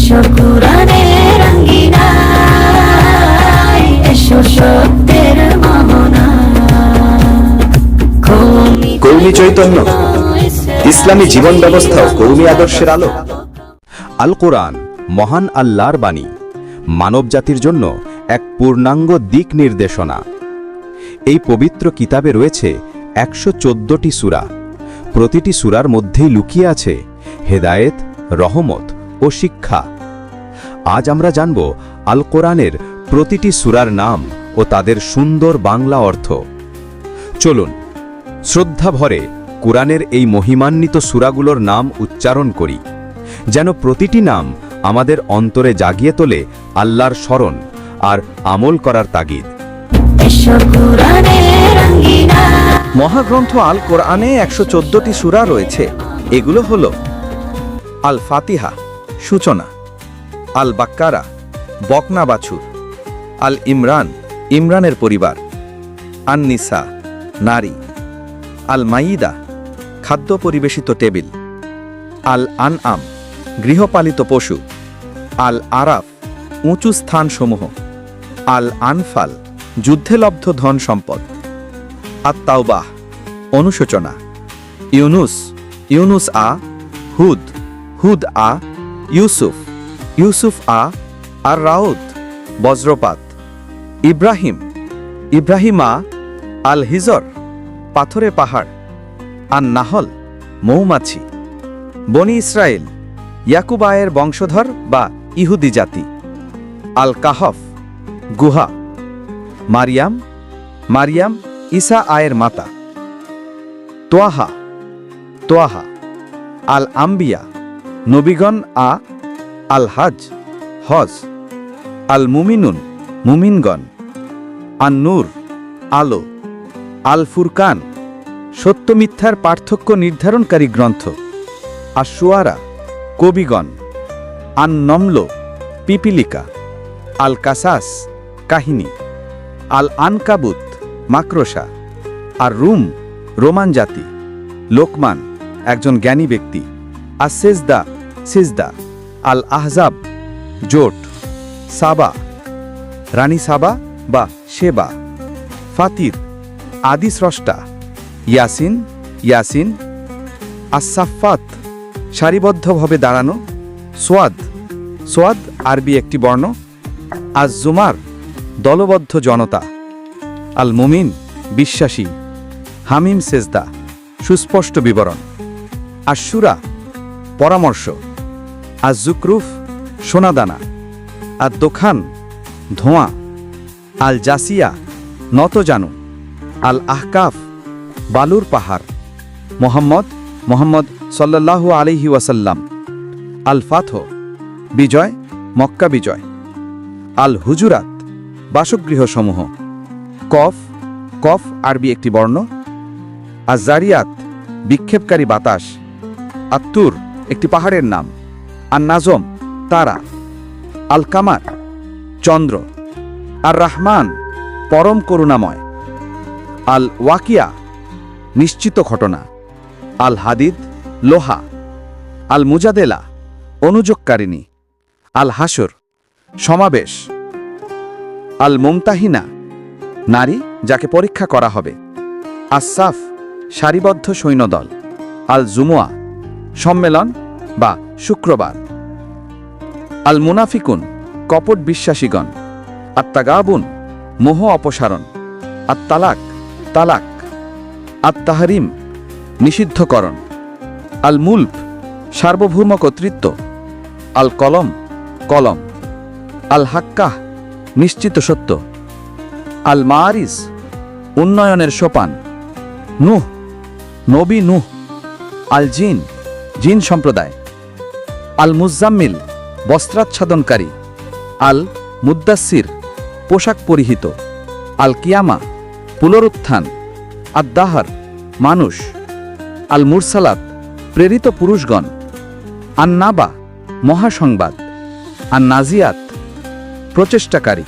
এসো কুরআনের আঙ্গিনায়, এসো সত্যের মোহনা। কৌমি চৈতন্য, ইসলামী জীবন ব্যবস্থা ও কৌমি আদর্শের আলো। আল কোরআন মহান আল্লাহর বাণী, মানবজাতির জন্য এক পূর্ণাঙ্গ দিক নির্দেশনা। এই পবিত্র কিতাবে রয়েছে 114টি সূরা। প্রতিটি সূরার মধ্যেই লুকিয়ে আছে হেদায়েত, রহমত ও শিক্ষা। আজ আমরা জানব আল কোরআনের প্রতিটি সূরার নাম ও তাদের সুন্দর বাংলা অর্থ। চলুন শ্রদ্ধা ভরে কোরআনের এই মহিমান্বিত সূরাগুলোর নাম উচ্চারণ করি, যেন প্রতিটি নাম আমাদের অন্তরে জাগিয়ে তোলে আল্লাহর স্মরণ আর আমল করার তাগিদ। মহাগ্রন্থ আল কোরআনে 114টি সূরা রয়েছে। এগুলো হলো আল ফাতিহা, সূচনা; আল বাক্কারা, বকনা বাছুর; আল ইমরান, ইমরানের পরিবার; আন নিসা, নারী; আল মাইদা, খাদ্য পরিবেশিত টেবিল; আল আনআম, গৃহপালিত পশু; আল আরাফ, উঁচু স্থানসমূহ; আল আনফাল, যুদ্ধে লব্ধ ধন সম্পদ; আত তাওবাহ, অনুশোচনা; ইউনুস, ইউনুস আ; হুদ, হুদ আ; ইউসুফ, ইউসুফ আ; আর রাউদ, বজ্রপাত; ইব্রাহিম, ইব্রাহিম আ; আল হিজর, পাথরে পাহাড়; আন নাহল, মৌমাছি; বনি ইসরায়েল, ইয়াকুব আয়ের বংশধর বা ইহুদি জাতি; আল কাহফ, গুহা; মারিয়াম, মারিয়াম ঈসা আয়ের মাতা; তোয়াহা, তোয়াহা; আল আম্বিয়া, নবীগণ আ; আল হাজ, হজ; আল মুমিনুন, মুমিনগণ; আন নূর, আলো; আল ফুরকান, সত্য মিথ্যার পার্থক্য নির্ধারণকারী গ্রন্থ; আশ-শুআরা, কবিগণ; আন নমল, পিপিলিকা; আল কাসাস, কাহিনী; আল আনকাবুত, মাকড়সা; আর রুম, রোমান জাতি; লোকমান, একজন জ্ঞানী ব্যক্তি; আর সেজদা, সিজদা; আল আহজাব, জোট; সাবা, রানী সাবা বা শেবা; ফাতির, আদি স্রষ্টা; ইয়াসিন, ইয়াসিন; আস-সাফফাত, সারিবদ্ধভাবে দাঁড়ানো; সোয়াদ, সোয়াদ আরবি একটি বর্ণ; আজ-জুমার, দলবদ্ধ জনতা; আল মুমিন, বিশ্বাসী; হামিম সেজদা, সুস্পষ্ট বিবরণ; আশ-শুরা, পরামর্শ; আজ-জুকরুফ, সোনাদানা; আদ-দোখান, ধোঁয়া; আল জাসিয়া, নত জানু; আল আহকাফ, বালুর পাহাড়; মোহাম্মদ, মোহাম্মদ সাল্লাল্লাহু আলাইহি ওয়াসাল্লাম; আল ফাতহ, বিজয়, মক্কা বিজয়; আল হুজুরাত, বাসগৃহসমূহ; কফ, কফ আরবি একটি বর্ণ; আজ-জারিয়াত, বিক্ষেপকারী বাতাস; আত্তুর, একটি পাহাড়ের নাম; আর নাজম, তারা; আল কামার, চন্দ্র; আর রহমান, পরম করুণাময়; আল ওয়াকিয়া, নিশ্চিত ঘটনা; আল হাদিদ, লোহা; আল মুজাদেলা, অনুযোগকারিণী; আল হাসর, সমাবেশ; আল মুমতাহিনা, নারী যাকে পরীক্ষা করা হবে; আস-সাফ, সারিবদ্ধ সৈন্যদল; আল জুমুয়া, সম্মেলন বা শুক্রবার; আল মুনাফিকুন, কপট বিশ্বাসীগণ; আত-তাগাবুন, মোহ অপসারণ; আত-তালাক, তালাক; আত-তাহরিম, নিষিদ্ধকরণ; আল মুলক, সার্বভৌম কর্তৃত্ব; আল কলম, কলম; আল হাক্কাহ, নিশ্চিত সত্য; আল মাআরিজ, উন্নয়নের সোপান; নূহ, নবী নূহ; আল জিন, জিন সম্প্রদায়; আল মুজাম্মিল, বস্ত্রাচ্ছাদনকারী; আল মুদ্দাসির, পোশাক পরিহিত; আল কিয়ামা, পুনরুত্থান; আদ-দাহর, মানুষ; আল মুরসালাত, প্রেরিত পুরুষগণ; আন-নাবা, মহাসংবাদ; আন-নাজিয়াত, প্রচেষ্টাকারী;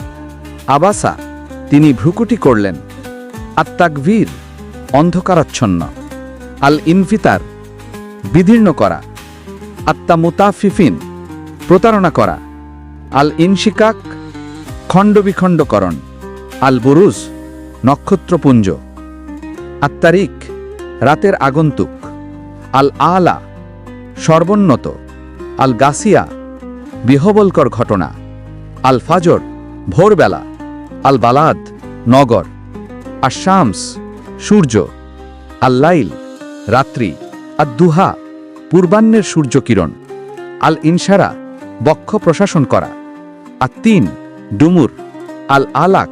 আবাসা, তিনি ভ্রুকুটি করলেন; আত-তাকভীর, অন্ধকারাচ্ছন্ন; আল ইনফিতার, বিদীর্ণ করা; আত্তা মুতাফিফিন, প্রতারণা করা। আল ইনশিকাক, খণ্ডবিখণ্ডকরণ। আল বুরুজ, নক্ষত্রপুঞ্জ। আত্মারিক, রাতের আগন্তুক। আল আলা, সর্বোন্নত। আল গাসিয়া, বিহবলকর ঘটনা। আল ফাজর, ভোরবেলা। আল বালাদ, নগর। আশ-শামস, সূর্য। আল লাইল, রাত্রি। আদ দুহা, পূর্বাহ্নের সূর্যকিরণ। আল ইনসারা, বক্ষ প্রশাসন করা। আত্তিন, ডুমুর। আল আলাক,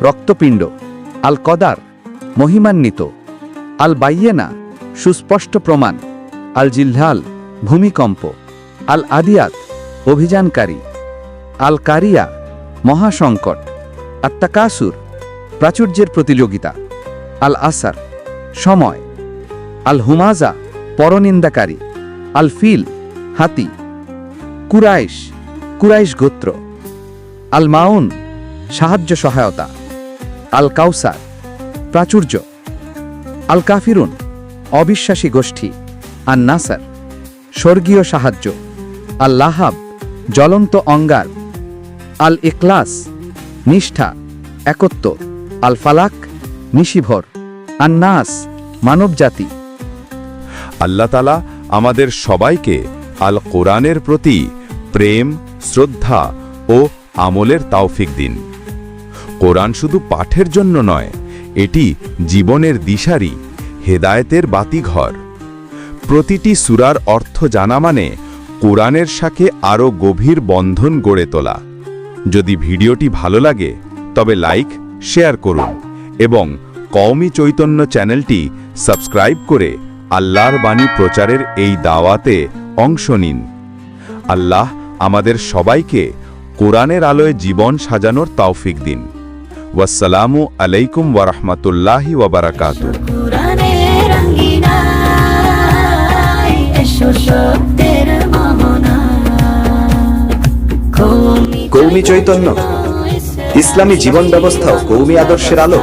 রক্তপিণ্ড। আল কদার, মহিমান্বিত। আল বাইয়েনা, সুস্পষ্ট প্রমাণ। আল জিলহাল, ভূমিকম্প। আল আদিয়াত, অভিযানকারী। আল কারিয়া, মহাসংকট। আত্তাকাসুর, প্রাচুর্যের প্রতিযোগিতা। আল আসার, সময়। আল হুমাজা, পরনিন্দাকারী। আল ফিল, হাতি। কুরাইশ, কুরাইশ গোত্র। আল মাউন, সাহায্য সহায়তা। আল কাউসার, প্রাচুর্য। আল কাফিরুন, অবিশ্বাসী গোষ্ঠী। আন নাসার, স্বর্গীয় সাহায্য। আল লাহাব, জ্বলন্ত অঙ্গার। আল ইখলাস, নিষ্ঠা, একত্ব। আল ফালাক, নিশিভর। আন নাস, মানবজাতি। আল্লাহ তাআলা আমাদের সবাইকে আল কোরআনের প্রতি প্রেম, শ্রদ্ধা ও আমলের তৌফিক দিন। কোরআন শুধু পাঠের জন্য নয়, এটি জীবনের দিশারি, হেদায়েতের বাতিঘর। প্রতিটি সূরার অর্থ জানা মানে কোরআনের সাথে আরও গভীর বন্ধন গড়ে তোলা। যদি ভিডিওটি ভালো লাগে তবে লাইক, শেয়ার করুন এবং কওমি চৈতন্য চ্যানেলটি সাবস্ক্রাইব করে আল্লাহর বাণী প্রচারের এই দাওয়াতে অংশ নিন। আল্লাহ আমাদের সবাইকে কোরআনের আলোয় জীবন সাজানোর তৌফিক দিন। ওয়াসসালামু আলাইকুম ওয়া রাহমাতুল্লাহি ওয়া বারাকাতুহু। কোরআনের আঙ্গিনায় এসো সত্যের মোহনা। কওমি চৈতন্য, ইসলামী জীবন ব্যবস্থা ও কওমি আদর্শের আলো।